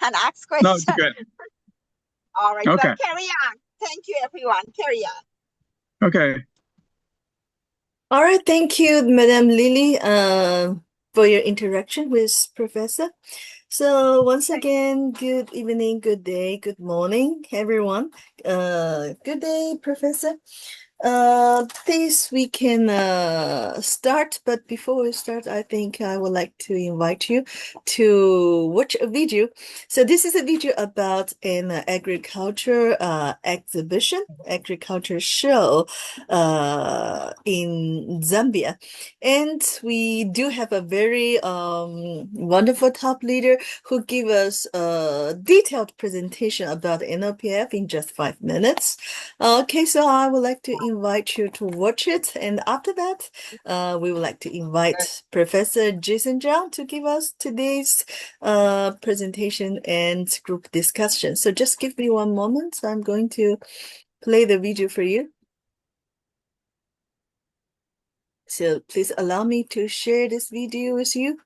and ask No, it's questions. good. All right, Okay. well, carry on. Thank you, everyone. Carry on. Okay. All right, thank you, Madam Lily, for your interaction with Professor. So once again, good evening, good day, good morning, everyone. Good day, Professor. Please, we can start, but before we start, I think I would like to invite you to watch a video. So this is a video about an agriculture exhibition, agriculture show in Zambia. And we do have a very wonderful top leader who give us a detailed presentation about NLPF in just 5 minutes. Okay, so I would like to invite you to watch it. And after that, we would like to invite Professor Jason Zhang to give us today's presentation and group discussion. So just give me one moment. I'm going to play the video for you. So please allow me to share this video with you.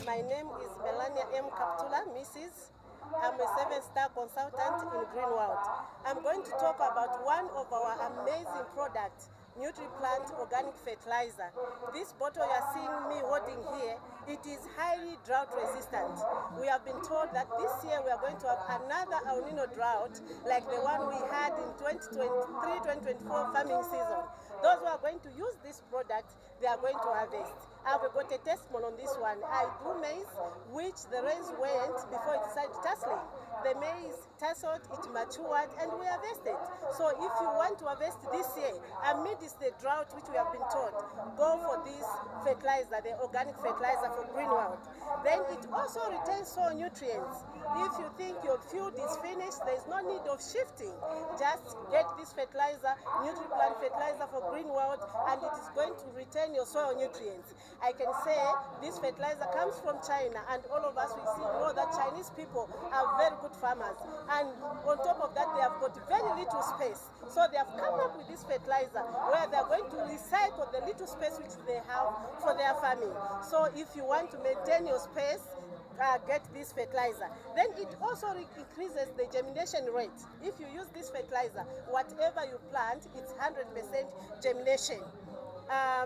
My name is Melania M. Kaptula, Mrs. I'm a 7-star consultant in Greenworld. I'm going to talk about one of our amazing products, Nutriplant organic fertilizer. This bottle you are seeing me holding here, it is highly drought resistant. We have been told that this year we are going to have another El Nino drought like the one we had in 2023-2024 farming season. Those who are going to use this product, they are going to harvest. I've got a testimony on this one. I do maize, which the rains went before it started tasseling. The maize tasseled, it matured, and we harvested. So if you want to harvest this year, amidst the drought which we have been told, go for this fertilizer, the organic fertilizer for Greenworld. Then it also retains soil nutrients. If you think your field is finished, there is no need of shifting. Just get this fertilizer, Nutriplant fertilizer for Greenworld, and it is going to retain your soil nutrients. I can say this fertilizer comes from China, and all of us know that Chinese people are very good farmers. And on top of that, they have got very little space. So they have come up with this fertilizer where they are going to recycle the little space which they have for their farming. So if you want to maintain your space, get this fertilizer. Then it also increases the germination rate. If you use this fertilizer, whatever you plant, it's 100% germination.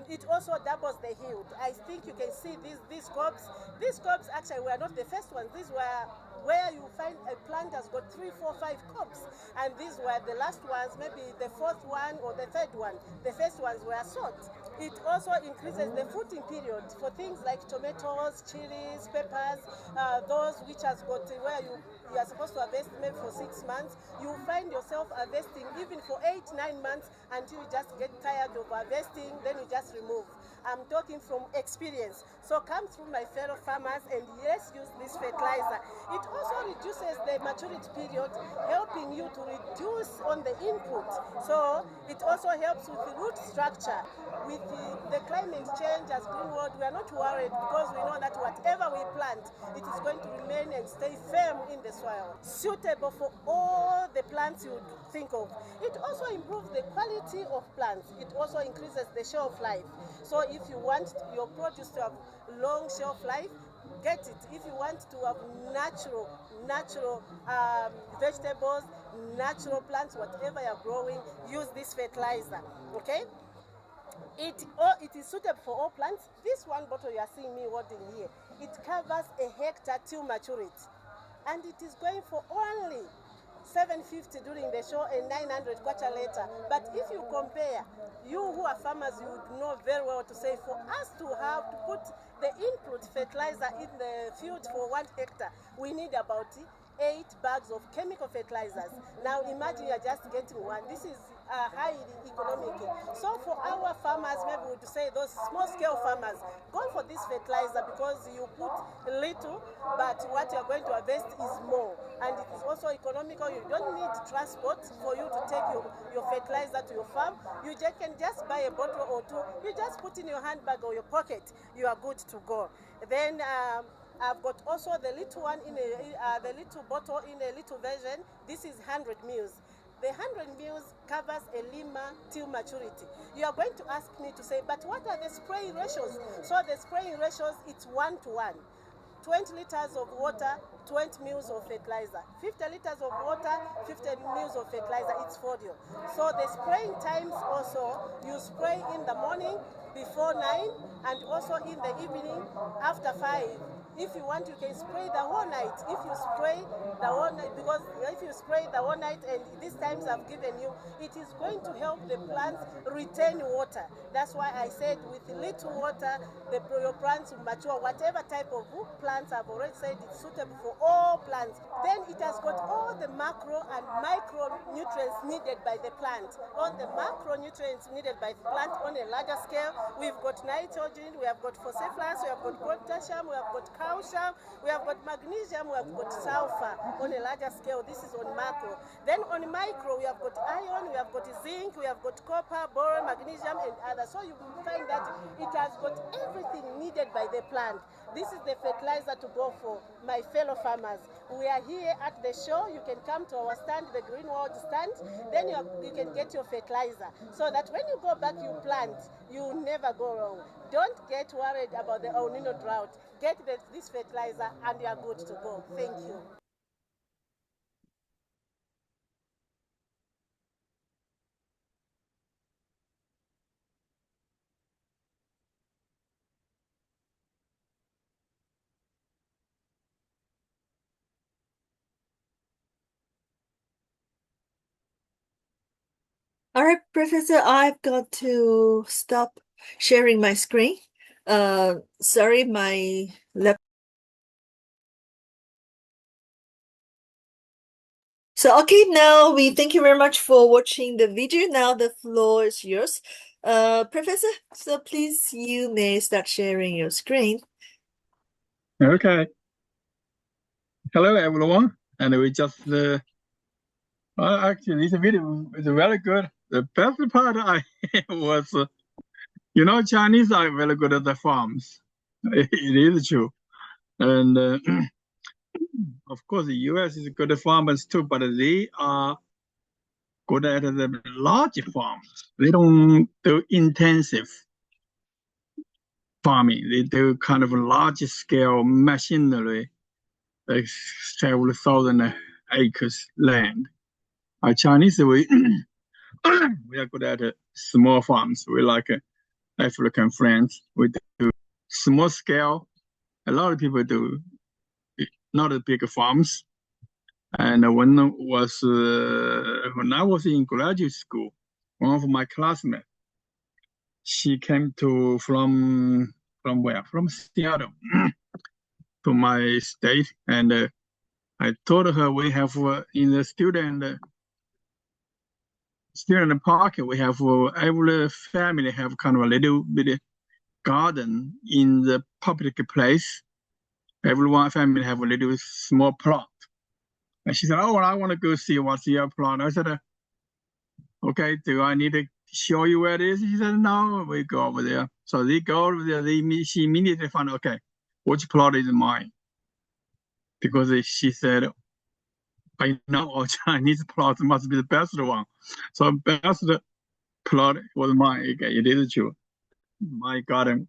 It also doubles the yield. I think you can see these crops. These crops actually were not the first ones. These were where you find a plant has got 3, 4, 5 crops, and these were the last ones, maybe the 4th one or the 3rd one. The first ones were salt. It also increases the fruiting period for things like tomatoes, chilies, peppers, those which has got where you are supposed to harvest maybe for 6 months. You find yourself harvesting even for 8, 9 months until you just get tired of harvesting, then you just remove. I'm talking from experience. So come through my fellow farmers and yes, use this fertilizer. It also reduces the maturity period, helping you to reduce on the input. So it also helps with the root structure. With the climate change as Greenworld, we are not worried because we know that whatever we plant, it is going to remain and stay firm in the soil. Suitable for all the plants you would think of. It also improves the quality of plants. It also increases the shelf life. So if you want your produce to have long shelf life, get it. If you want to have natural vegetables, natural plants, whatever you're growing, use this fertilizer, okay? It is suitable for all plants. This one bottle you are seeing me holding here, it covers a hectare till maturity. And it is going for only 750 during the show and 900 kwacha later. But if you compare, you who are farmers, you would know very well to say for us to have to put the input fertilizer in the field for 1 hectare, we need about 8 bags of chemical fertilizers. Now imagine you're just getting one. This is highly economic. So for our farmers, maybe we would say those small scale farmers, go for this fertilizer because you put little, but what you're going to harvest is more. And it is also economical. You don't need transport for you to take your fertilizer to your farm. You can just buy a bottle or 2. You just put in your handbag or your pocket. You are good to go. Then I've got also the little one in the little bottle in a little version. This is 100 mils. The 100 mils covers a lima till maturity. You are going to ask me to say, but what are the spraying ratios? So the spraying ratios, it's 1 to 1. 20 liters of water, 20 mils of fertilizer. 50 liters of water, 50 mils of fertilizer, it's Fordio. So the spraying times also, you spray in the morning before 9 and also in the evening after 5. If you want, you can spray the whole night. If you spray the whole night, because if you spray the whole night, and these times I've given you, it is going to help the plants retain water. That's why I said with little water, your plants will mature. Whatever type of plants I've already said it's suitable for all plants. Then it has got all the macro and micronutrients needed by the plant. All the macronutrients needed by the plant on a larger scale, we've got nitrogen, we have got phosphorus, we have got potassium, we have got calcium, we have got magnesium, we have got sulfur on a larger scale. This is on macro. Then on micro, we have got iron, we have got zinc, we have got copper, boron, magnesium, and others. So you will find that it has got everything needed by the plant. This is the fertilizer to go for, my fellow farmers. We are here at the show. You can come to our stand, the Green World stand. Then you can get your fertilizer, so that when you go back, you plant, you never go wrong. Don't get worried about the El Nino drought. Get this fertilizer and you are good to go. Thank you. All right, Professor, I've got to stop sharing my screen. Sorry, my laptop. So, okay, now we thank you very much for watching the video. Now the floor is yours. Professor, so please, you may start sharing your screen. Okay. Hello, everyone. And we just, actually, this video is very good. The best part was, Chinese are very good at the farms. It is true. And of course, the US is good at farmers too, but they are good at the large farms. They don't do intensive farming. They do kind of large scale machinery, like several thousand acres land. Our Chinese, we are good at small farms. We like African friends. We do small scale. A lot of people do not big farms. And when I was in graduate school, one of my classmates, she came from where? From Seattle to my state, and I told her we have in the student park, we have every family have kind of a little bit garden in the public place. Everyone family have a little small plot. And she said, "Oh, well, I want to go see what's your plot." I said, "Okay, do I need to show you where it is?" She said, "No, we go over there." So they go over there. She immediately found, okay, which plot is mine? Because she said, I know our Chinese plot must be the best one. So best plot was mine. Okay, it is true. My garden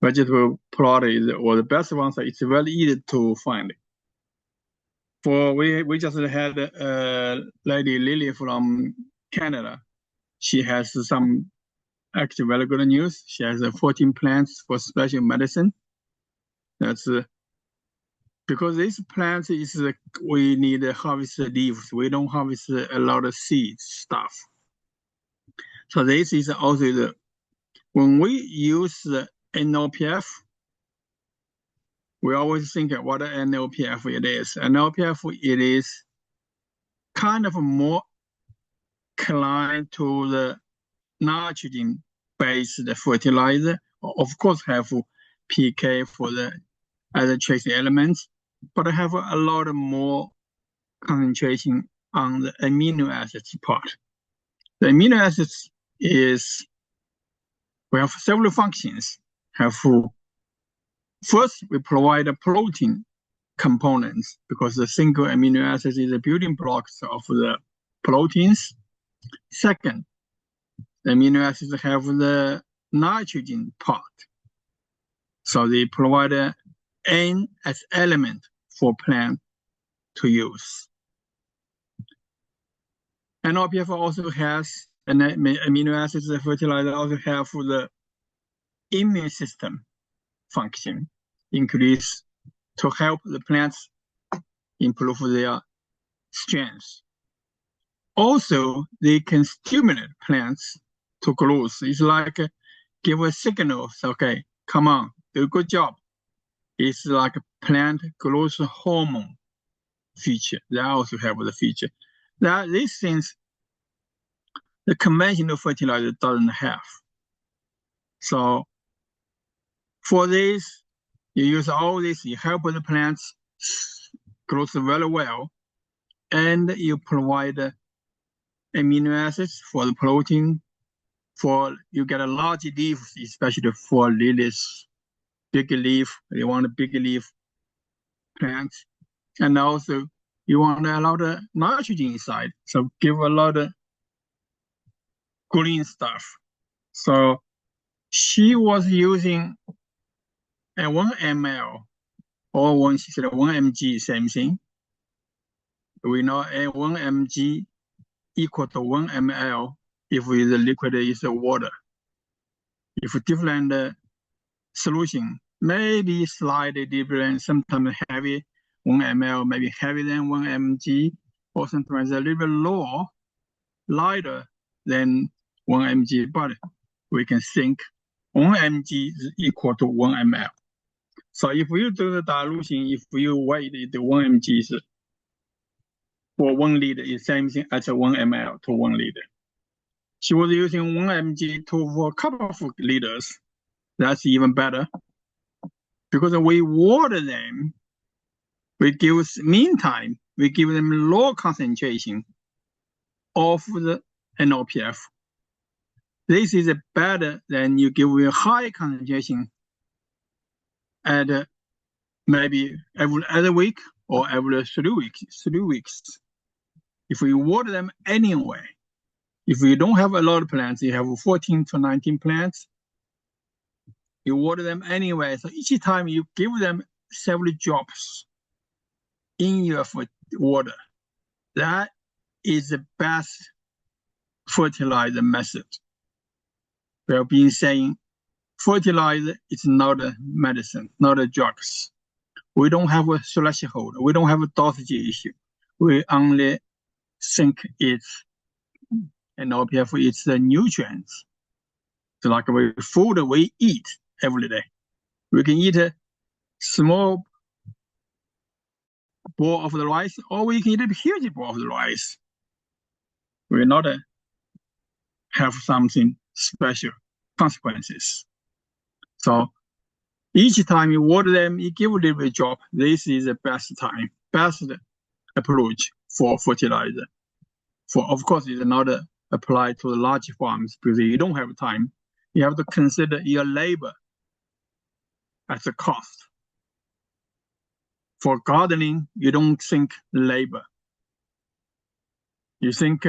vegetable plot was the best one, so it's very easy to find. We just had Lady Lily from Canada. She has some actually very good news. She has 14 plants for special medicine. That's because these plants we need to harvest the leaves. We don't harvest a lot of seeds stuff. So this is also when we use the NOPF, we always think what an NOPF it is. NOPF, it is kind of more inclined to the nitrogen-based fertilizer. Of course, have PK for the other trace elements, but I have a lot more concentration on the amino acids part. The amino acids we have several functions. Have First, we provide a protein components because the single amino acid is the building blocks of the proteins. Second, the amino acids have the nitrogen part. So they provide N as element for plant to use. And NPF also has an amino acids, the fertilizer also have the immune system function, increase to help the plants improve their strength. Also, they can stimulate plants to growth. It's like give a signal, okay, come on, do a good job. It's like a plant growth hormone feature. They also have the feature. That these things the conventional fertilizer doesn't have. So for this, you use all this, you help the plants grow very well, and you provide amino acids for the protein. For you get a large leaf, especially for lilies, big leaf. You want a big leaf plants, and also you want a lot of nitrogen inside. So give a lot of green stuff. So she was using a 1 ml or she said 1 mg, same thing. We know a 1 mg equal to 1 ml if the liquid is water. If different solution, maybe slightly different, sometimes heavy, 1 ml, maybe heavier than 1 mg, or sometimes a little bit lower, lighter than 1 mg, but we can think 1 mg is equal to 1 ml. So if you do the dilution, if you weigh the 1 mg is for 1 liter, is same thing as a 1 ml to 1 liter. She was using 1 mg for a couple of liters. That's even better. Because we water them, we give, meantime, we give them low concentration of the NOPF. This is better than you give a high concentration at maybe every other week or every 3 weeks. If we water them anyway, if you don't have a lot of plants, you have 14 to 19 plants, you water them anyway. So each time you give them several drops in your water. That is the best fertilizer method. We have been saying fertilizer is not a medicine, not a drugs. We don't have a threshold. We don't have a dosage issue. We only think it's an OPF, it's the nutrients. So like food we eat every day. We can eat a small bowl of the rice, or we can eat a huge bowl of the rice. We not have something special consequences. So each time you water them, you give a little bit drop. This is the best time, best approach for fertilizer. For of course, it's not applied to the large farms because you don't have time. You have to consider your labor as a cost. For gardening, you don't think labor. You think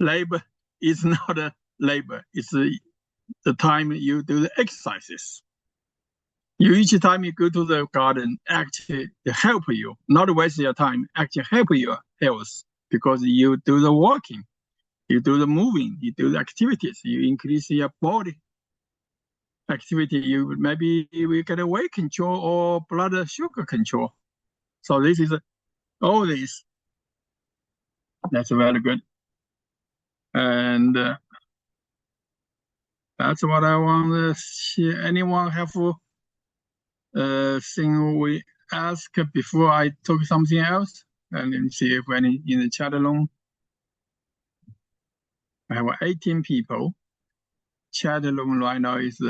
labor is not a labor. It's the time you do the exercises. Each time you go to the garden, actually help you, not waste your time, actually help your health because you do the walking, you do the moving, you do the activities, you increase your body activity, you maybe we get a weight control or blood sugar control. So this is all this. That's very good. And that's what I want to see. Anyone have thing we ask before I talk something else? And let me see if any in the chat room. I have 18 people. Chat room right now is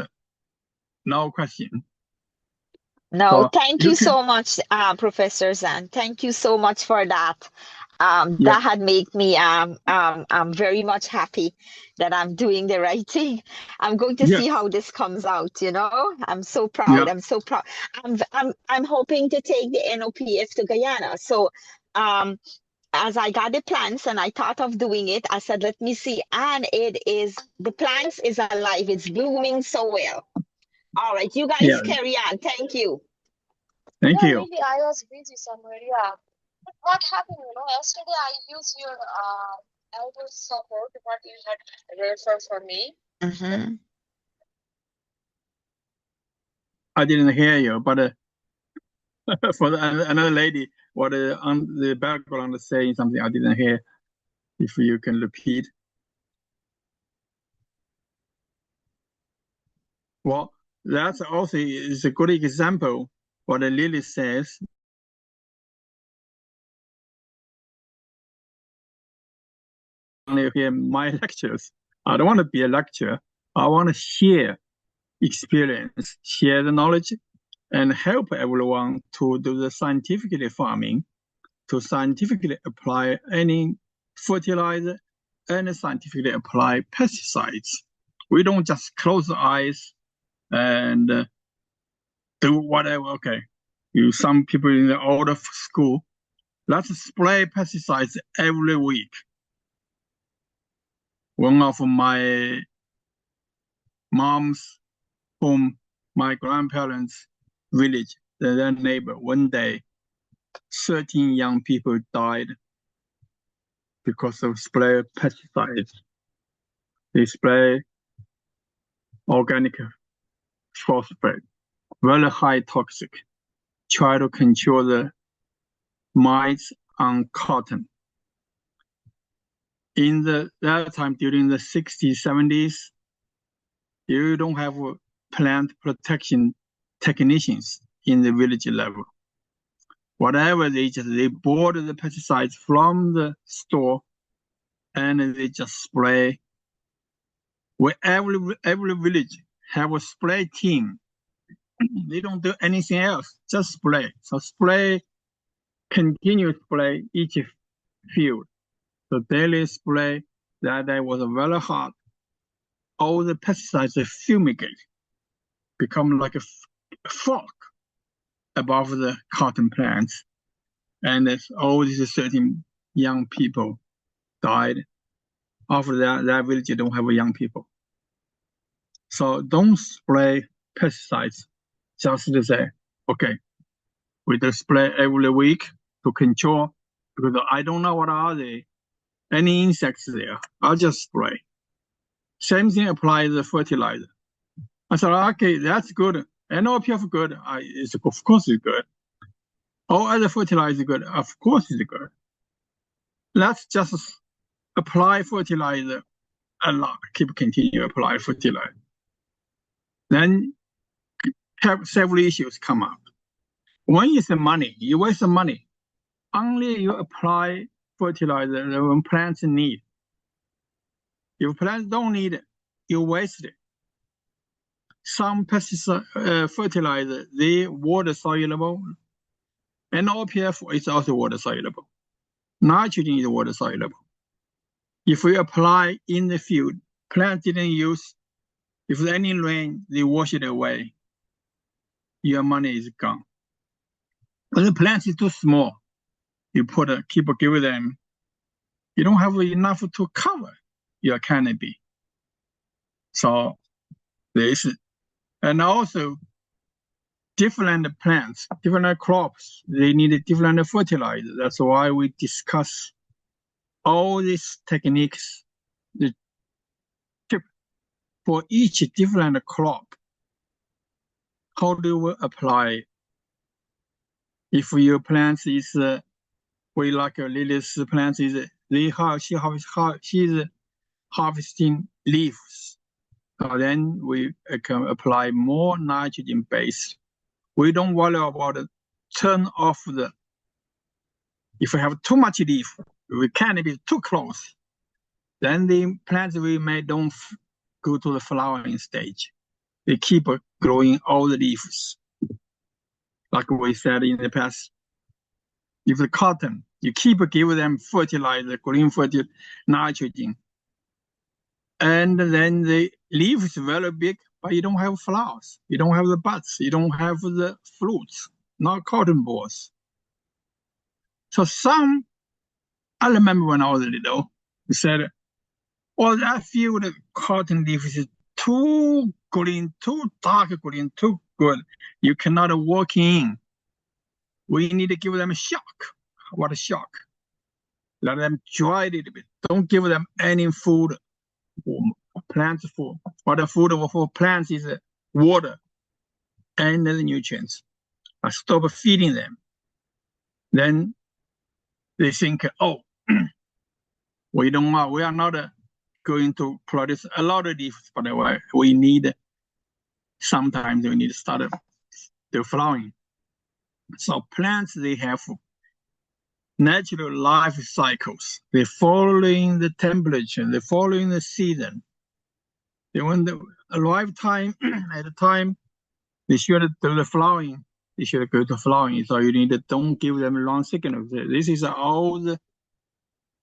no question. No, So thank you so much, Professor Zhang. Thank you so much for that. That had made me I'm very much happy that I'm doing the right thing. I'm going to see how this comes out, you know. I'm so proud. I'm so proud. I'm hoping to take the NOPF to Guyana. So as I got the plants and I thought of doing it, I said, let me see. And the plants is alive. It's blooming so well. All right, you guys carry on. Thank you. Thank you. Really, I was busy somewhere, But what happened, yesterday I used your elbow support, what you had referred for me. Mm-hmm. I didn't hear you, but for another lady, what on the background saying something I didn't hear. If you can repeat. Well, that's also is a good example. What Lily says. Only hear my lectures. I don't want to be a lecturer. I want to share experience, share the knowledge, and help everyone to do the scientifically farming, to scientifically apply any fertilizer and scientifically apply pesticides. We don't just close the eyes and do whatever. Okay, some people in the older school, let's spray pesticides every week. One of my mom's home, my grandparents' village, their neighbor, one day, 13 young people died because of spray pesticides. They spray organic phosphate, very high toxic, try to control the mites on cotton. In that time, during the 60s, 70s, you don't have plant protection technicians in the village level. Whatever they bought the pesticides from the store and they just spray. Every village have a spray team. They don't do anything else, just spray. So spray, continuous spray each field. The daily spray, that day was very hot. All the pesticides fumigate, become like a fog above the cotton plants. And all these 13 young people died. After that village don't have young people. So don't spray pesticides just to say, okay, we just spray every week to control, because I don't know what are they, any insects there, I'll just spray. Same thing applies to the fertilizer. I said, okay, that's good. NOPF good, of course it's good. All other fertilizer good, of course it's good. Let's just apply fertilizer a lot, continue apply fertilizer. Then have several issues come up. One is the money. You waste the money. Only you apply fertilizer when plants need. If plants don't need it, you waste it. Some pesticide fertilizer, they water soluble. NOPF is also water soluble. Nitrogen is water soluble. If we apply in the field, plants didn't use, if there's any rain, they wash it away. Your money is gone. When the plant is too small, you keep giving them, you don't have enough to cover your canopy. So this, and also different plants, different crops, they need a different fertilizer. That's why we discuss all these techniques for each different crop. How do we apply? If your plants is, we like Lily's plants is, she's harvesting leaves. Then we can apply more nitrogen base. We don't worry about turn off if we have too much leaf, we can't be too close. Then the plants we may don't go to the flowering stage. They keep growing all the leaves. Like we said in the past, if the cotton, You keep giving them fertilizer, green fertilizer, nitrogen. And then the leaf is very big, but you don't have flowers. You don't have the buds. You don't have the fruits, not cotton balls. So I remember when I was little, we said, well, I feel the cotton leaf is too green, too dark green, too good. You cannot walk in. We need to give them a shock. What a shock. Let them dry a little bit. Don't give them any food, plants food. What the food for plants is water and the nutrients. I stop feeding them. Then they think, oh, we are not going to produce a lot of leaves, but we need, sometimes we need to start the flowering. So plants, they have natural life cycles. They're following the temperature, they're following the season. They want the lifetime, at the time, they should do the flowering. They should go to flowering. So you need to don't give them wrong signals. This is all the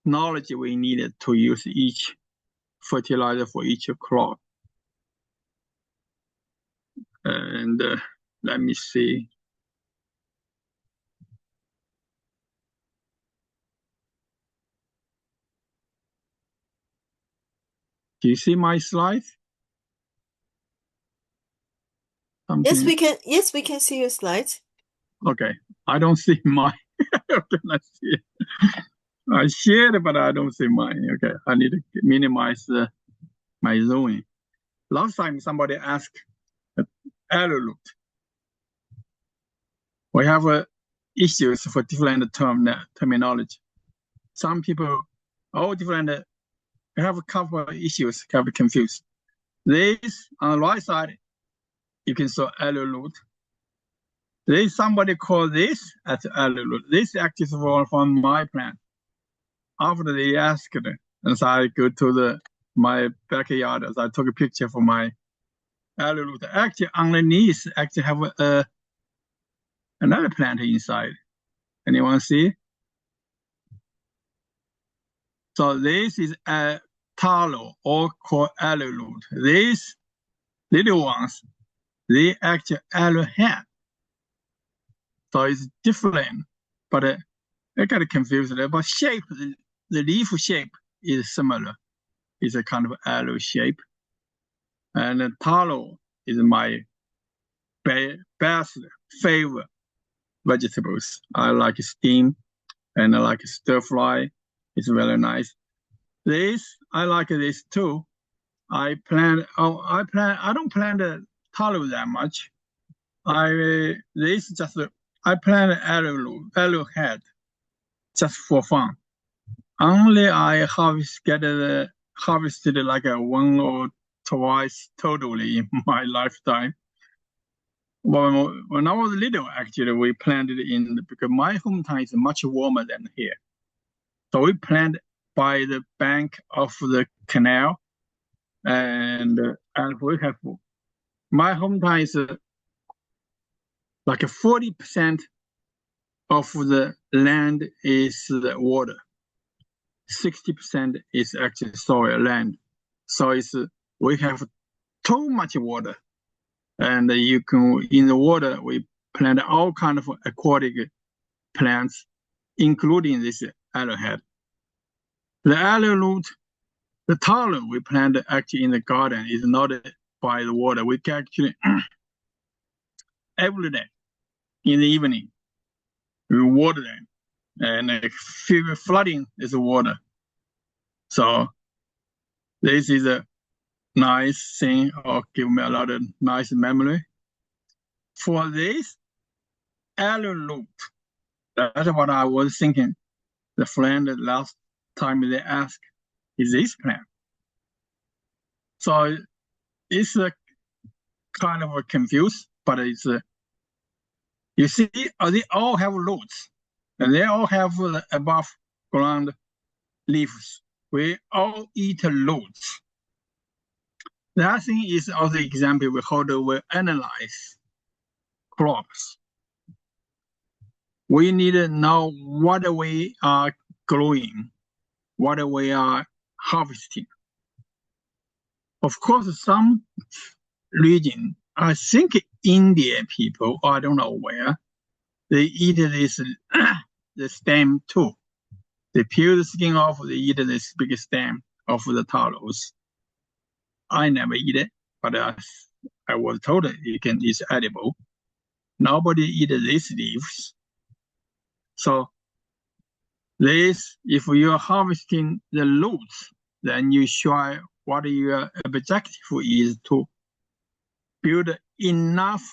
knowledge we needed to use each fertilizer for each crop. And let me see. Do you see my slides? Yes, we can see your slides. Okay, I don't see mine. Okay, let's see. I shared, but I don't see mine. Okay, I need to minimize my zooming. Last time somebody asked arrowroot. We have issues for different terminology. Some people, all different, have a couple of issues, can be confused. This, on the right side, you can saw arrowroot. There's somebody call this as arrowroot. This actually is from my plant. After they asked, and so I go to my backyard, as I took a picture for my arrowroot. Actually, underneath, actually have another plant inside. Anyone see? So this is a taro, or called arrowroot. These little ones, they actually arrowhead. So it's different, but I got confused there. But shape, the leaf shape is similar. It's a kind of arrow shape. And taro is my best favorite vegetables. I like steam and I like stir fry. It's very nice. This, I like this too. I don't plant taro that much. I plant arrowhead just for fun. Only I harvested like one or twice totally in my lifetime. When I was little, actually, we planted because my hometown is much warmer than here. So we planted by the bank of the canal, and we have, my hometown is like 40% of the land is the water. 60% is actually soil land. So we have too much water. And you can, in the water, we plant all kinds of aquatic plants, including this arrowhead. The arrowroot, the taro we plant actually in the garden is not by the water. We can actually, every day in the evening, we water them. And flooding is water. So this is a nice thing, or give me a lot of nice memory. For this arrowroot, that's what I was thinking. The friend last time they asked, is this plant? So it's a kind of confused, but it's you see, they all have roots, and they all have above ground leaves. We all eat roots. The other thing is also example we how do we analyze crops. we need to know what we are growing, what we are harvesting. Of course, some region, I think Indian people, I don't know where, they eat this the stem too. They peel the skin off, they eat this big stem of the talos. I never eat it, but I was told it's edible. Nobody eat these leaves. So this, if you're harvesting the roots, then you show what your objective is to build enough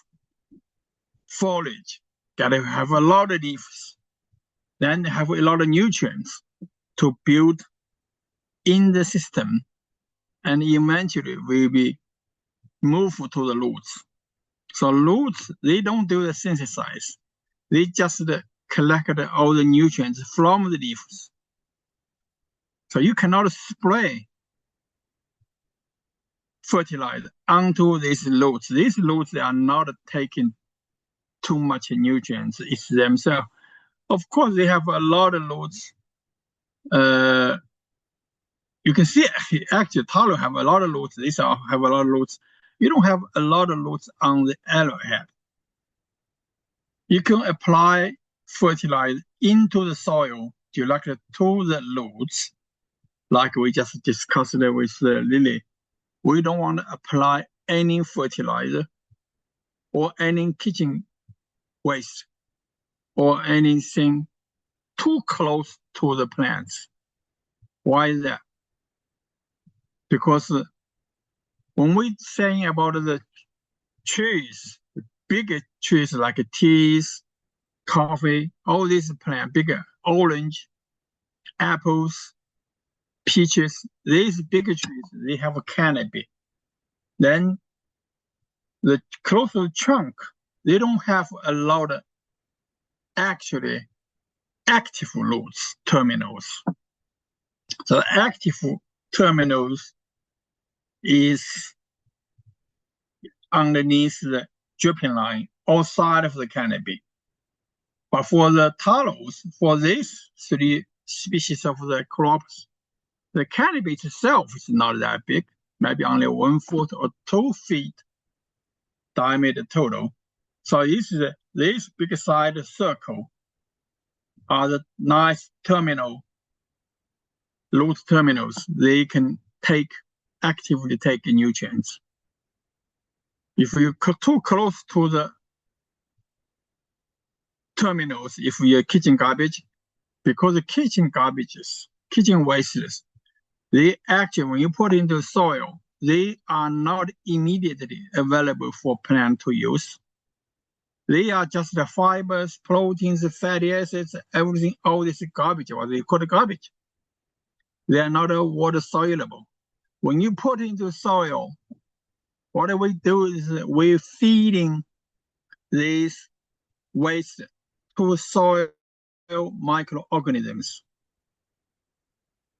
foliage that have a lot of leaves, then have a lot of nutrients to build in the system, and eventually will be moved to the roots. So roots, they don't do the synthesis. They just collect all the nutrients from the leaves. So you cannot spray fertilizer onto these roots. These roots, they are not taking too much nutrients. It's themselves. Of course, they have a lot of roots. You can see actually taro have a lot of roots. These have a lot of roots. You don't have a lot of roots on the arrowhead. You can apply fertilizer into the soil directly to the roots, like we just discussed with Lily. We don't want to apply any fertilizer or any kitchen waste or anything too close to the plants. Why is that? Because when we're saying about the trees, bigger trees like teas, coffee, all these plants, bigger orange, apples, peaches, these bigger trees, they have a canopy. Then the closer trunk, they don't have a lot of actually active roots terminals. So active terminals is underneath the dripping line outside of the canopy. But for the taros, for these three species of the crops, the canopy itself is not that big, maybe only 1 foot or 2 feet diameter total. So this big side circle are the nice root terminals. They can actively take nutrients. If you too close to the terminals, if you're kitchen garbage, because the kitchen wastes, they actually, when you put into soil, they are not immediately available for plant to use. They are just the fibers, proteins, fatty acids, everything, all this garbage, what they call garbage. They are not water soluble. When you put into soil, what we do is we're feeding these waste to soil microorganisms.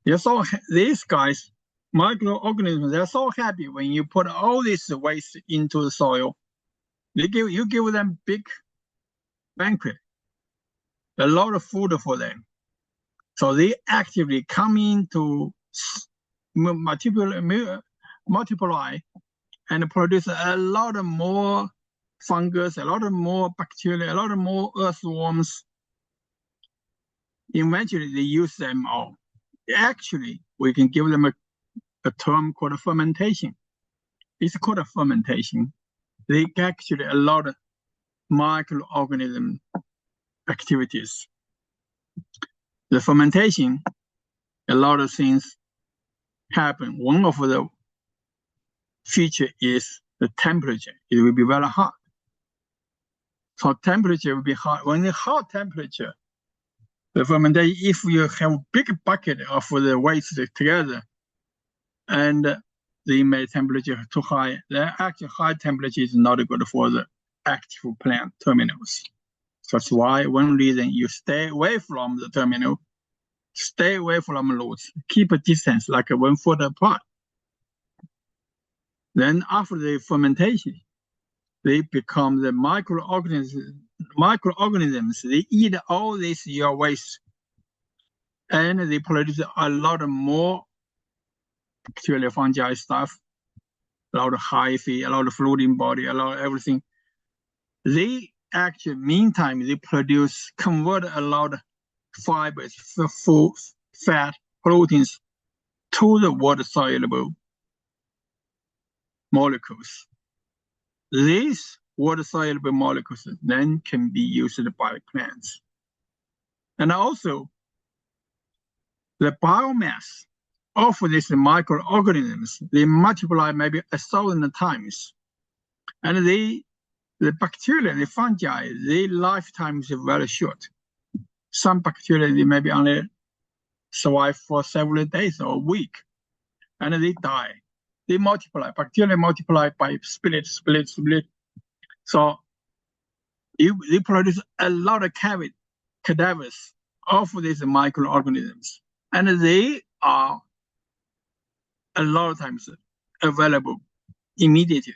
These guys, microorganisms, they're so happy when you put all this waste into the soil. You give them big banquet, a lot of food for them. So they actively come in to multiply and produce a lot of more fungus, a lot of more bacteria, a lot of more earthworms. Eventually, they use them all. Actually, we can give them a term called fermentation. It's called a fermentation. They actually a lot of microorganism activities. The fermentation, a lot of things happen. One of the feature is the temperature. It will be very hot. So temperature will be hot. When the hot temperature, the fermentation, if you have a big bucket of the waste together and they make temperature too high, the actual high temperature is not good for the active plant terminals. So that's why one reason you stay away from the terminal, stay away from roots, keep a distance like 1 foot apart. Then after the fermentation, they become the microorganisms microorganisms, they eat all this your waste, and they produce a lot more bacteria, fungi stuff, a lot of hyphae, a lot of floating body, a lot of everything. They actually, meantime, they convert a lot of fibers, food, fat, proteins to the water-soluble molecules. These water-soluble molecules then can be used by plants. And also, the biomass of these microorganisms, they multiply maybe 1,000 times. And the bacteria and the fungi, their lifetime is very short. Some bacteria, they maybe only survive for several days or a week, and they die. They multiply. Bacteria multiply by split. So they produce a lot of cadavers of these microorganisms, and they are a lot of times available immediately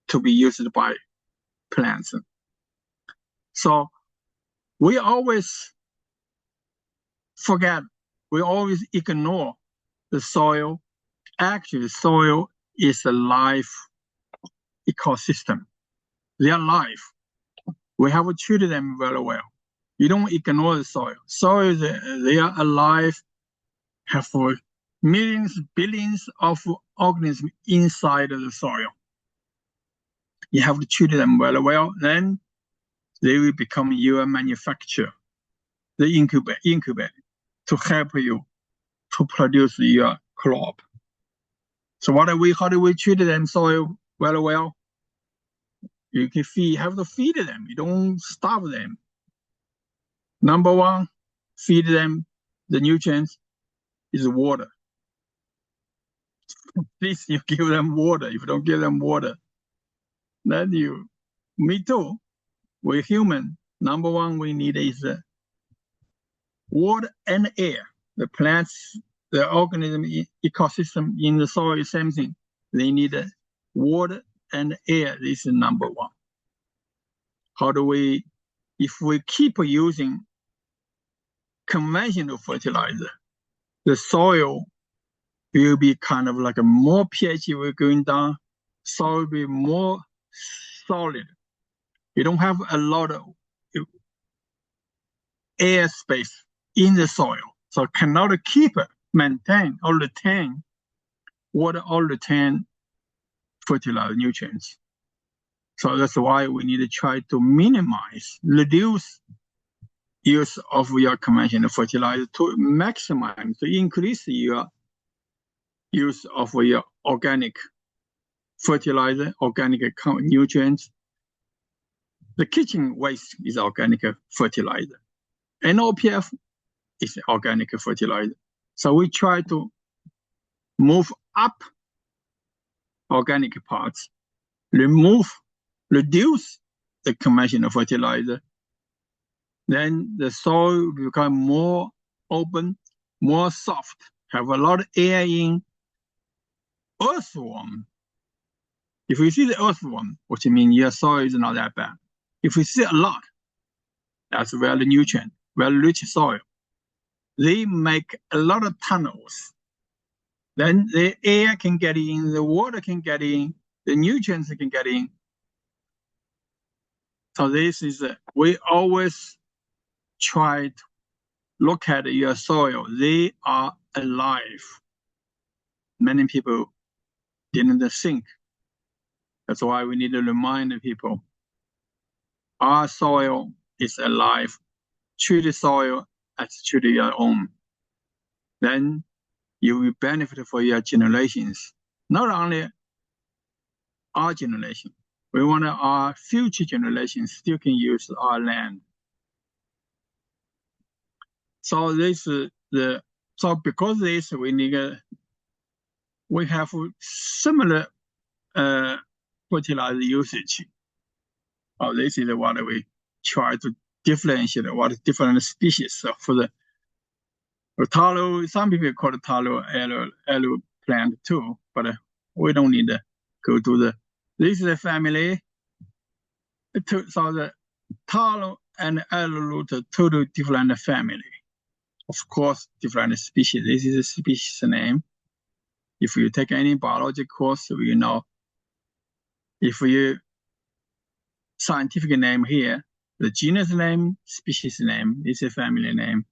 to be used by plants. So we always forget, we always ignore the soil. Actually, soil is a life ecosystem. They are life. We have to treat them very well. You don't ignore the soil. Soil, they are alive, have millions, billions of organisms inside of the soil. You have to treat them very well, then they will become your manufacturer, the incubator, to help you to produce your crop. So how do we treat them soil very well? You can have to feed them. You don't starve them. Number one, feed them the nutrients is water. Please, you give them water. If you don't give them water, then me too. We're human. Number one we need is water and air. The plants, the organism, ecosystem in the soil is same thing. They need water and air. This is number one. If we keep using conventional fertilizer, the soil will be kind of like a more pH will going down, soil will be more solid. You don't have a lot of air space in the soil, so cannot maintain or retain water or retain fertilizer nutrients. So that's why we need to try to reduce use of your conventional fertilizer to maximize, to increase your use of your organic fertilizer, organic nutrients. The kitchen waste is organic fertilizer. NOPF is organic fertilizer. So we try to move up organic parts, reduce the conventional fertilizer. Then the soil will become more open, more soft, have a lot of air in. Earthworm. If you see the earthworm, which means your soil is not that bad. If you see a lot, that's very nutrient, very rich soil. They make a lot of tunnels. Then the air can get in, the water can get in, the nutrients can get in. So this is, we always try to look at your soil. They are alive. Many people didn't think. That's why we need to remind the people, our soil is alive. Treat the soil as treat your own. Then you will benefit for your generations. Not only our generation, we want our future generations still can use our land. So this is because this we have similar fertilizer usage. This is what we try to differentiate what different species for the tallow. Some people call it tallow aloe plant too, but we don't need to go to this is the family. So Talo and arrowroot are two different family. Of course, different species. This is a species name. If you take any biology course, you know, if you scientific name here, the genus name, species name is a family name.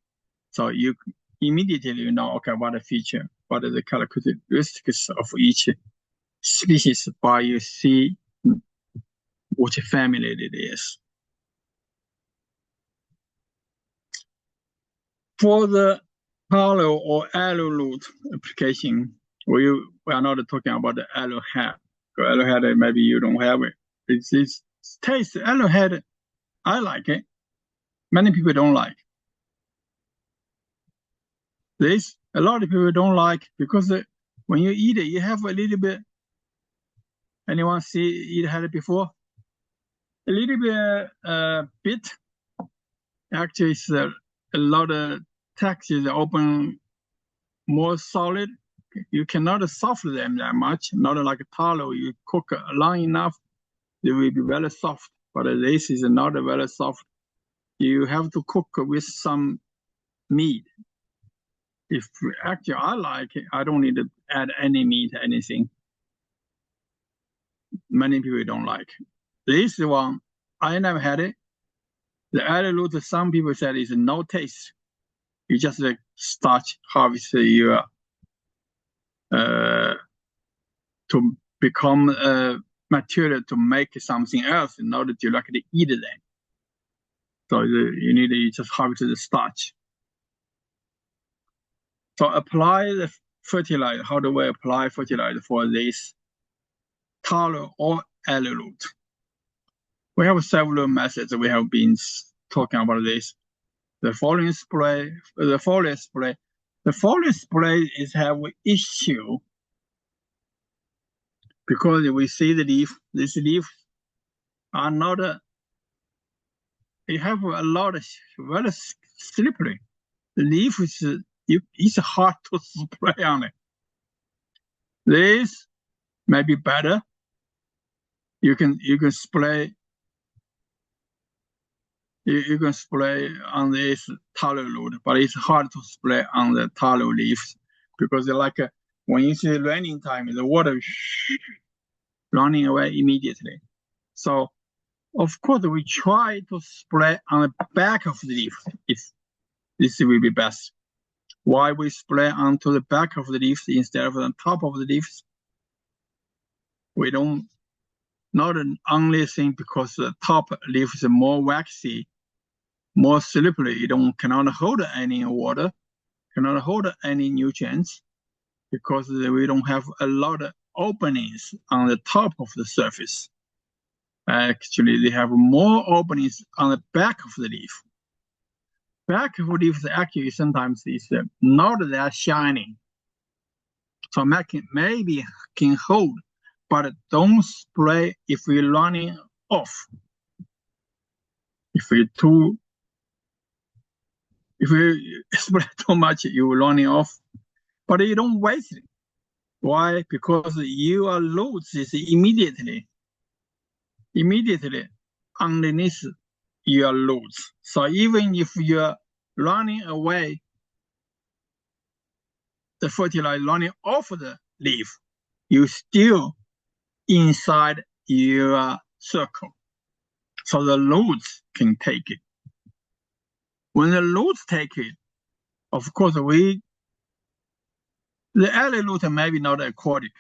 So you immediately know, okay, what a feature, what are the characteristics of each species by you see which family it is. For the hollow or arrowroot application, we are not talking about the arrowhead. Arrowhead, maybe you don't have it. It's taste. Arrowhead, I like it. Many people don't like. This, a lot of people don't like because when you eat it, you have a little bit. Anyone had it before? A little bit bit. Actually, it's a lot of textures open more solid. You cannot soften them that much. Not like a taro. You cook long enough, they will be very soft. But this is not very soft. You have to cook with some meat. If actually I like it, I don't need to add any meat, anything. Many people don't like. This one, I never had it. The arrowroot, some people said is no taste. You just starch harvest your to become material to make something else in order to directly eat them. So you need to just harvest the starch. So apply the fertilizer. How do we apply fertilizer for this taro or arrowroot? We have several methods. We have been talking about this. The foliar spray, the foliar spray. The foliar spray is have issue because we see the leaf. These leaves are not. You have a lot of very slippery. The leaf is it's hard to spray on it. This may be better. You can spray. You can spray on this taro root, but it's hard to spray on the taro leaves because like when you see raining time, the water running away immediately. So, of course, we try to spray on the back of the leaf. If this will be best. Why we spray onto the back of the leaves instead of the top of the leaves? We don't. Not only thing because the top leaf is more waxy, more slippery. You cannot hold any water, cannot hold any nutrients, because we don't have a lot of openings on the top of the surface. Actually, they have more openings on the back of the leaf. Back of the leaf actually sometimes is not that shiny, so maybe can hold. But don't spray if you're running off. If you spray too much, you're running off. But you don't waste it. Why? Because your roots is immediately underneath your roots. So even if you're running away, the fertilizer running off the leaf, you still inside your circle. So the roots can take it. When the roots take it, of course, the arrowroot may be not aquatic.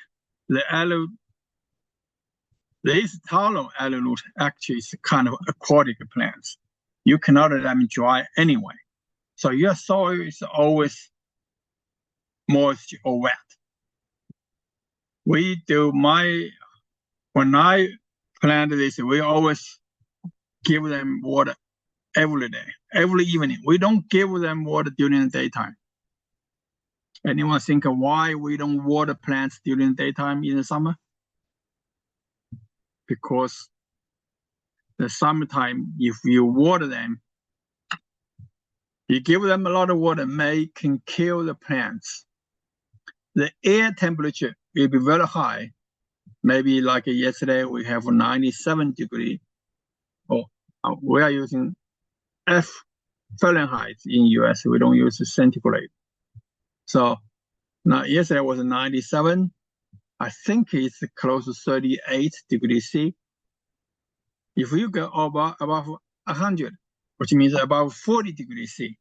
This taro arrowroot actually is kind of aquatic plants. You cannot let them dry anyway. So your soil is always moist or wet. When I plant this, we always give them water every day, every evening. We don't give them water during the daytime. Anyone think of why we don't water plants during the daytime in the summer? Because the summertime, if you water them, you give them a lot of water, can kill the plants. The air temperature will be very high. Maybe like yesterday, we have 97 degrees. Oh, We are using F Fahrenheit in US. We don't use centigrade. So now yesterday was 97. I think it's close to 38 degrees C. If you go above 100, which means above 40 degrees C,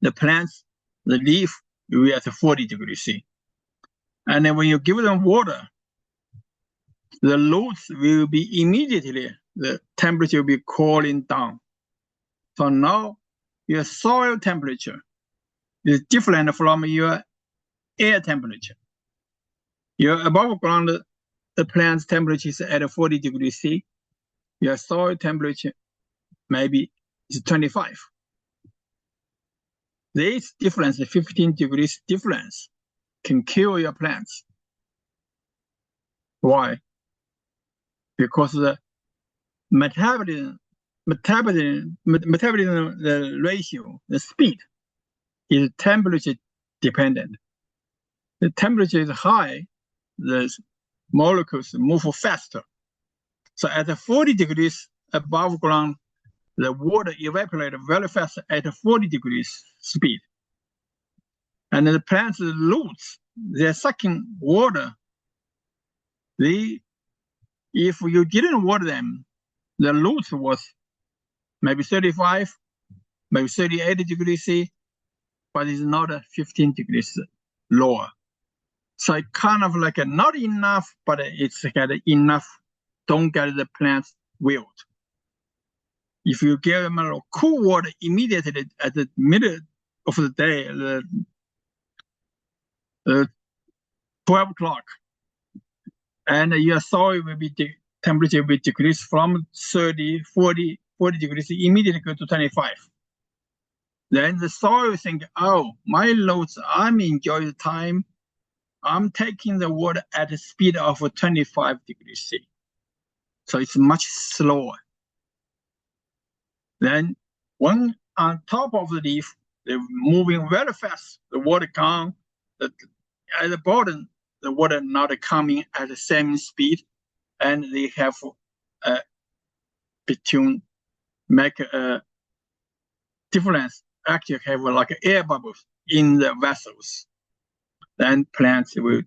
the plants, the leaf will be at 40 degrees C. And then when you give them water, the roots will be immediately, the temperature will be cooling down. So now your soil temperature is different from your air temperature. Your above ground, the plant's temperature is at 40 degrees C. Your soil temperature maybe is 25. This difference, the 15 degrees difference, can kill your plants. Why? Because the metabolism, the ratio, the speed is temperature dependent. The temperature is high, the molecules move faster. So at 40 degrees above ground, the water evaporates very fast at 40 degrees speed. And the plant's roots, they're sucking water. If you didn't water them, the roots was maybe 35, maybe 38 degrees C, but it's not 15 degrees lower. So it's kind of like not enough, but it's got enough. Don't get the plants wilt. If you give them a cool water immediately at the middle of the day, 12 o'clock, and your soil will be, temperature will decrease from 30, 40 degrees, immediately go to 25. Then the soil think, oh, my roots, I'm enjoying the time. I'm taking the water at a speed of 25 degrees C. So it's much slower. Then when on top of the leaf, they're moving very fast. The water gone. At the bottom, the water not coming at the same speed, and they have make a difference. Actually, have like air bubbles in the vessels. Then plants will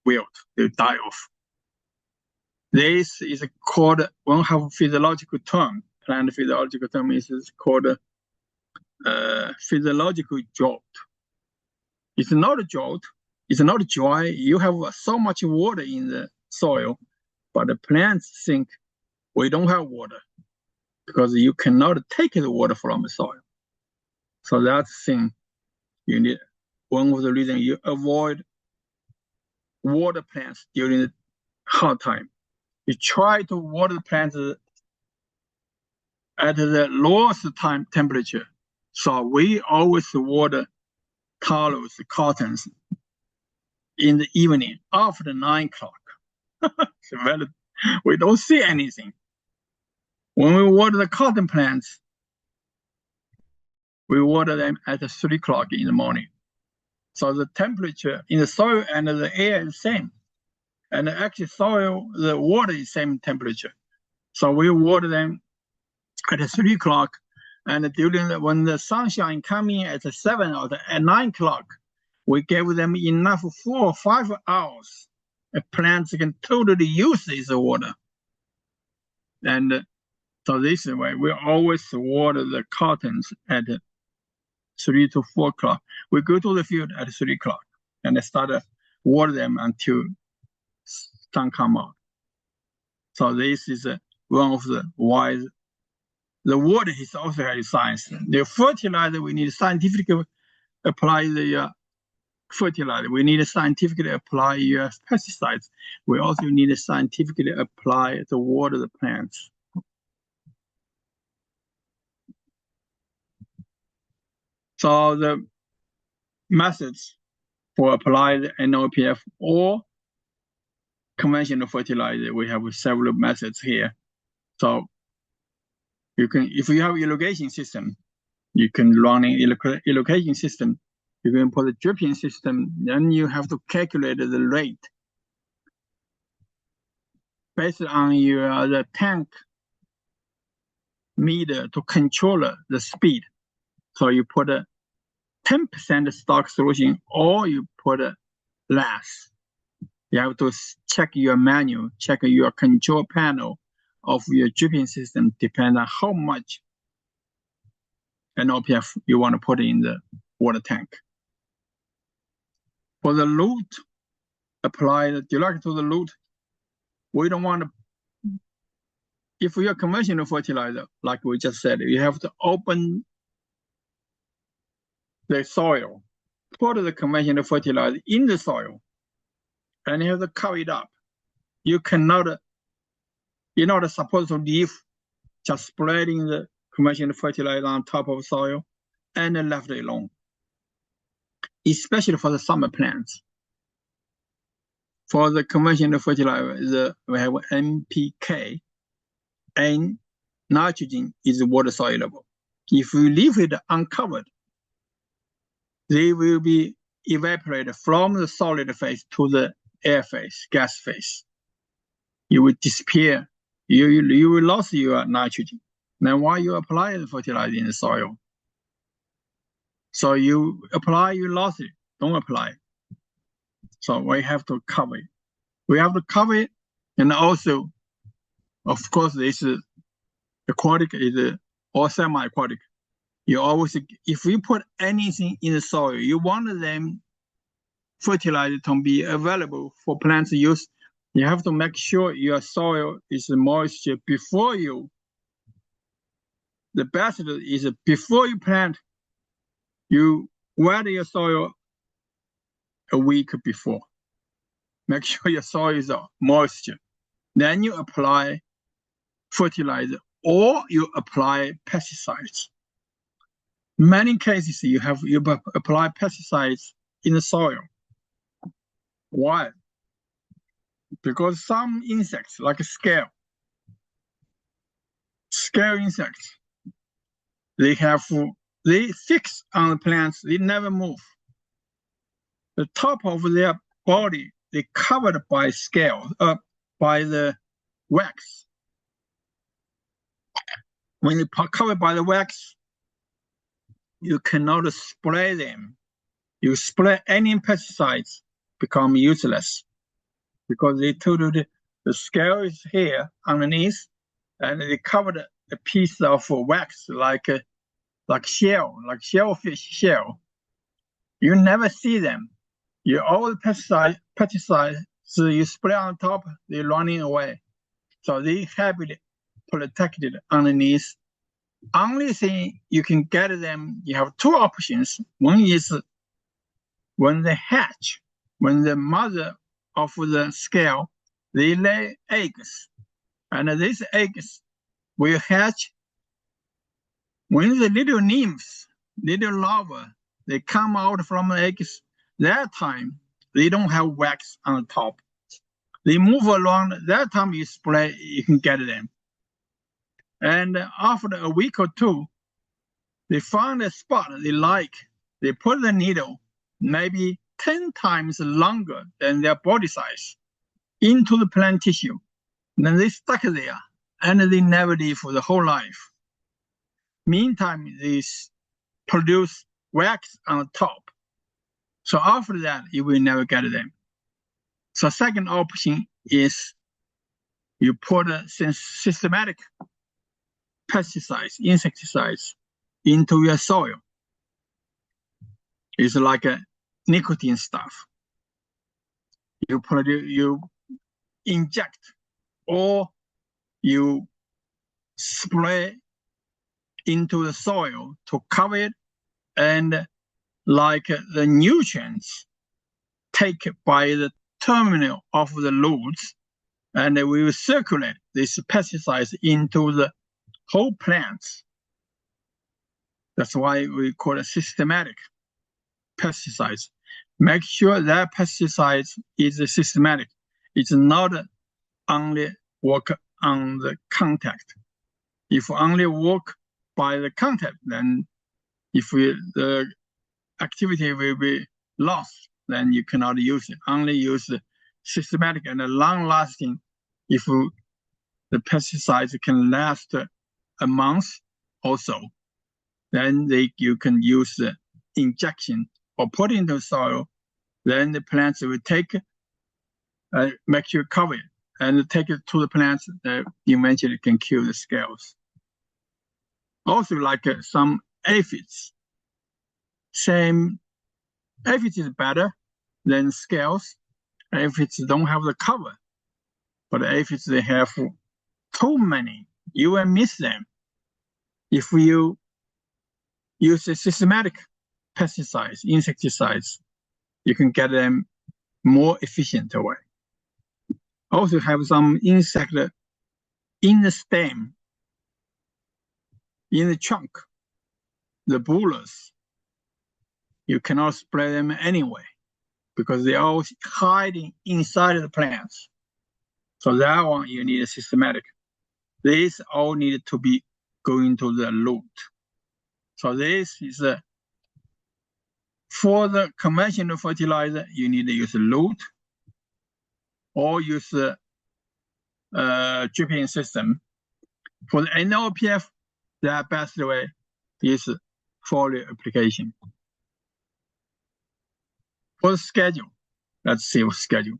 wilt, will die off. This is called, one have a physiological term. Plant physiological term is called physiological jolt. It's not a jolt. It's not dry. You have so much water in the soil, but the plants think we don't have water because you cannot take the water from the soil. So that's the thing you need. One of the reasons you avoid water plants during the hot time. You try to water the plants at the lowest temperature. So we always water talos, cottons in the evening after 9 o'clock. We don't see anything. When we water the cotton plants, we water them at 3 o'clock in the morning. So the temperature in the soil and the air is the same. And actually soil, the water is same temperature. So we water them at 3 o'clock, and when the sunshine coming at 7 or at 9 o'clock, we give them enough 4 or 5 hours. The plants can totally use this water. And so this way, we always water the cottons at 3 to 4 o'clock. We go to the field at 3 o'clock and start to water them until sun come out. So this is one of the why the water is also a science. The fertilizer, we need scientifically apply the fertilizer. We need to scientifically apply pesticides. We also need to scientifically apply to water the plants. So the methods for apply the NOPF or conventional fertilizer, we have several methods here. So you can, if you have irrigation system, you can run an irrigation system. You can put a dripping system, then you have to calculate the rate based on the tank meter to control the speed. So you put a 10% stock solution, or you put less. You have to check your manual, check your control panel of your dripping system, depends on how much NOPF you want to put in the water tank. For the root, apply direct to the root. We don't want to, if you're conventional fertilizer, like we just said, you have to open the soil, put the conventional fertilizer in the soil, and you have to cover it up. You cannot, you're not supposed to leave just spreading the conventional fertilizer on top of soil and then left it alone, especially for the summer plants. For the conventional fertilizer, we have NPK, and nitrogen is water soluble. If you leave it uncovered, they will be evaporated from the solid phase to the air phase, gas phase. You will disappear. You will lose your nitrogen. Then why you apply the fertilizer in the soil? So you apply, you lost it. Don't apply. So we have to cover it. We have to cover it, and also, of course, this is aquatic or semi-aquatic. You always, if you put anything in the soil, you want them fertilizer to be available for plants use. You have to make sure your soil is moisture before you. The best is before you plant, you wet your soil a week before. Make sure your soil is moisture. Then you apply fertilizer or you apply pesticides. Many cases you apply pesticides in the soil. Why? Because some insects, like scale insects, they fix on the plants, they never move. The top of their body, they covered by scale, by the wax. When they covered by the wax, you cannot spray them. You spray any pesticides, become useless, because they totally, the scale is here underneath, and they covered a piece of wax like shellfish shell. You never see them. All the pesticides, so you spray on top, they're running away. So they have it protected underneath. Only thing you can get them, you have two options. One is when they hatch, when the mother of the scale, they lay eggs. And these eggs will hatch. When the little nymphs, little larvae, they come out from the eggs, that time, they don't have wax on the top. They move around, that time you spray, you can get them. And after a week or two, they find a spot they like. They put the needle, maybe 10 times longer than their body size, into the plant tissue. And then they stuck there, and they never leave for the whole life. Meantime, they produce wax on the top. So after that, you will never get them. So second option is you put systematic pesticides, insecticides into your soil. It's like a nicotine stuff. You inject or you spray into the soil to cover it, and like the nutrients taken by the terminal of the roots, and we will circulate these pesticides into the whole plants. That's why we call it systematic pesticides. Make sure that pesticides is systematic. It's not only work on the contact. If only work by the contact, then the activity will be lost, then you cannot use it. Only use the systematic and long-lasting. If the pesticides can last a month or so. Then you can use the injection or put into the soil. Then the plants will take, make sure cover it, and take it to the plants that eventually can kill the scales. Also, like some aphids. Same, aphids is better than scales. Aphids don't have the cover, but aphids, they have too many. You will miss them. If you use a systematic pesticides, insecticides, you can get them more efficient way. Also have some insect in the stem, in the trunk, the bullers. You cannot spray them anyway because they're all hiding inside of the plants. So that one you need a systematic. These all need to be going to the root. So this is for the conventional fertilizer, you need to use a root or use a dripping system. For the NLPF, the best way is foliar application. For the schedule, let's see what schedule.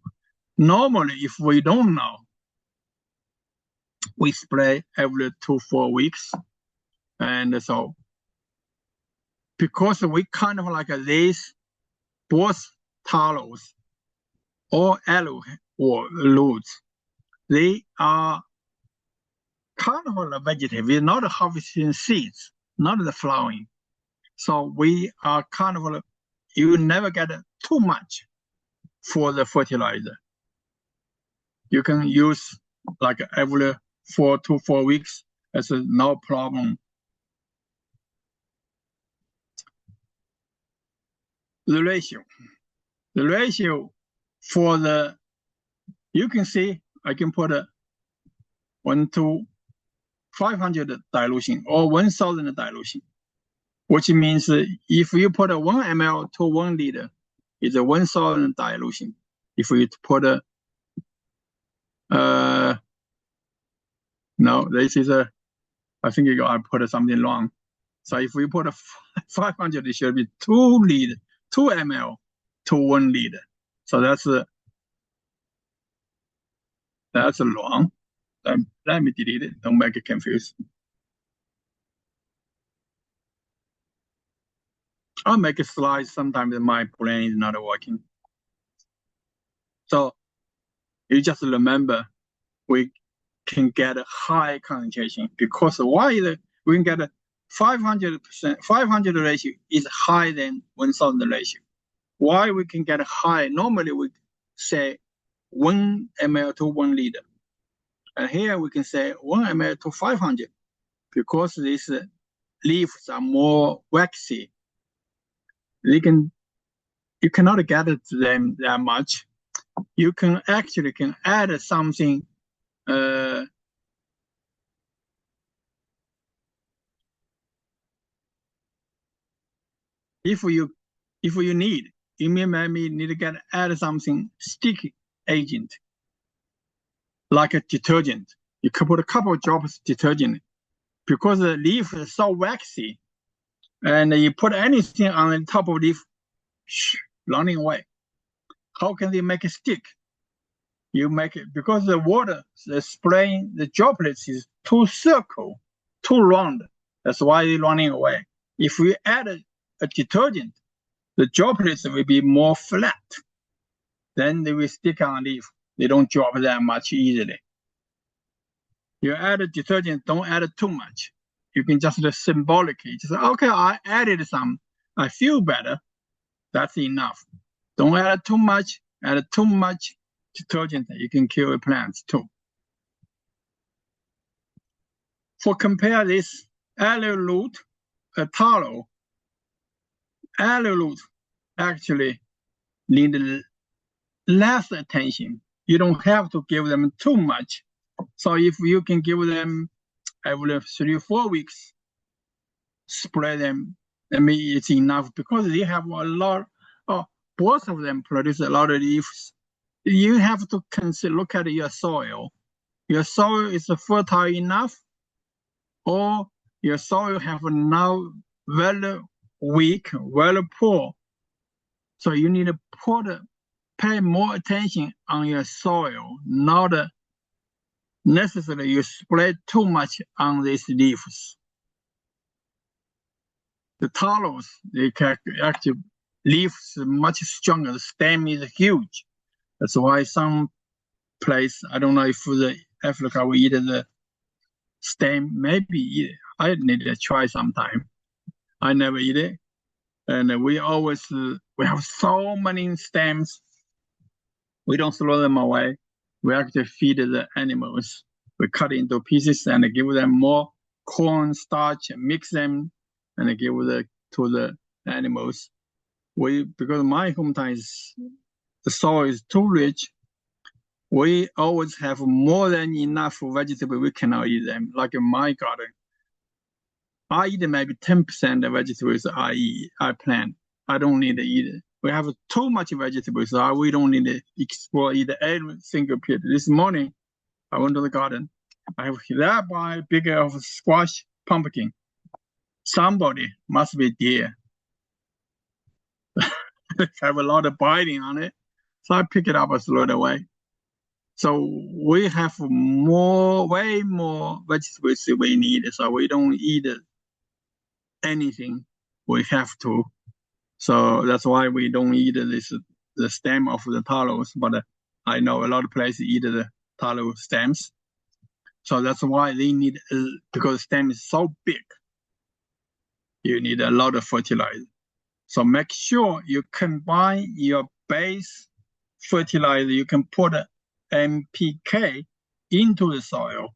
Normally, if we don't know, we spray every 2-4 weeks. And so, because we kind of like these, both talos or aloe or roots, they are kind of a vegetative. We're not harvesting seeds, not the flowering. So we are kind of, you never get too much for the fertilizer. You can use like every 4 to 4 weeks. That's no problem. The ratio for the, you can see I can put a 1 to 500 dilution or 1000 dilution, which means if you put a 1 ml to 1 liter, it's a 1000 dilution. If you put a, no, this is a, I think I put something wrong. So if we put a 500, it should be 2 ml to 1 liter. So that's wrong. Let me delete it. Don't make it confused. I'll make a slide. Sometimes my brain is not working. So you just remember we can get a high concentration because why we can get a 500%, 500 ratio is higher than 1000 ratio. Why we can get a high? Normally we say 1 ml to 1 liter. And here we can say 1 ml to 500 because these leaves are more waxy. You cannot get them that much. You can actually add something. If you need, you may need to add something sticky agent, like a detergent. You can put a couple of drops of detergent because the leaf is so waxy, and you put anything on the top of the leaf, running away. How can they make it stick? You make it because the water, the spraying, the droplets is too circle, too round. That's why they're running away. If we add a detergent, the droplets will be more flat. Then they will stick on the leaf. They don't drop that much easily. You add a detergent, don't add too much. You can just symbolically just say, okay, I added some. I feel better. That's enough. Don't add too much. Add too much detergent, you can kill the plants too. For compare this aloe root, taro, aloe root actually need less attention. You don't have to give them too much. So if you can give them every 3 or 4 weeks, spray them, I mean, it's enough because they have a lot, both of them produce a lot of leaves. You have to look at your soil. Your soil is fertile enough or your soil have now very weak, very poor. So you need to pay more attention on your soil, not necessarily you spread too much on these leaves. The talos, they can actually leaves much stronger. The stem is huge. That's why some place, I don't know if the Africa will eat the stem. Maybe I need to try sometime. I never eat it. And we have so many stems. We don't throw them away. We actually feed the animals. We cut into pieces and give them more corn starch, mix them, and give to the animals. Because my hometown the soil is too rich. We always have more than enough vegetables. We cannot eat them. Like in my garden, I eat maybe 10% of vegetables I plant. I don't need to eat it. We have too much vegetables, so we don't need to explore either every single pit. This morning, I went to the garden. I have that by bigger of squash pumpkin. Somebody must be deer. Have a lot of biting on it. So I pick it up and throw it away. So we have way more vegetables we need. So we don't eat anything we have to. So that's why we don't eat the stem of the talos. But I know a lot of places eat the talo stems. So that's why they need, because the stem is so big, you need a lot of fertilizer. So make sure you combine your base fertilizer. You can put NPK into the soil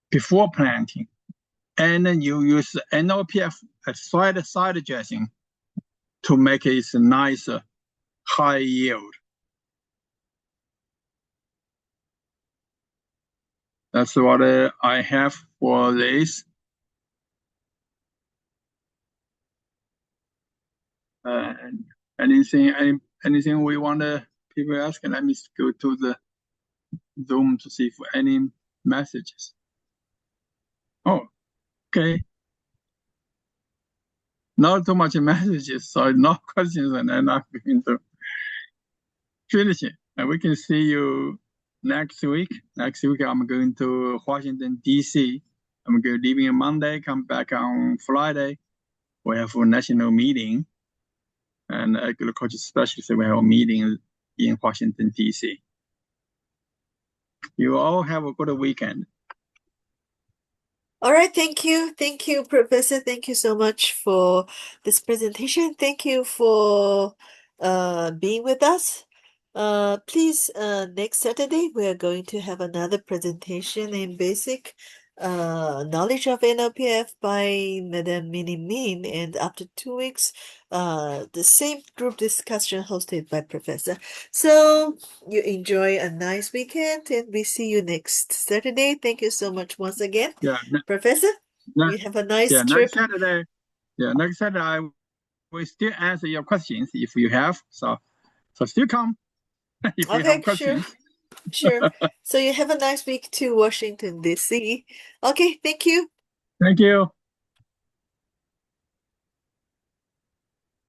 before planting. And then you use the NOPF as side dressing to make it a nicer, high yield. That's what I have for this. Anything we want people ask? Let me go to the Zoom to see for any messages. Oh, okay. Not too much messages, so no questions, and I'm not going to finish it. And we can see you next week. Next week, I'm going to Washington, D.C. I'm going to leave on Monday, come back on Friday. We have a national meeting. And agriculture specialists, we have a meeting in Washington, D.C. You all have a good weekend. All right, thank you. Thank you, Professor. Thank you so much for this presentation. Thank you for being with us. Please, next Saturday, we are going to have another presentation in basic knowledge of NLPF by Madam Minnie Min, and after 2 weeks, the same group discussion hosted by Professor. So you enjoy a nice weekend, and we see you next Saturday. Thank you so much once again. Yeah, Professor, you have a nice trip. Next Saturday, I will still answer your questions if you have. So still come if you have questions. Sure. So you have a nice week to Washington, D.C. Okay, thank you. Thank you.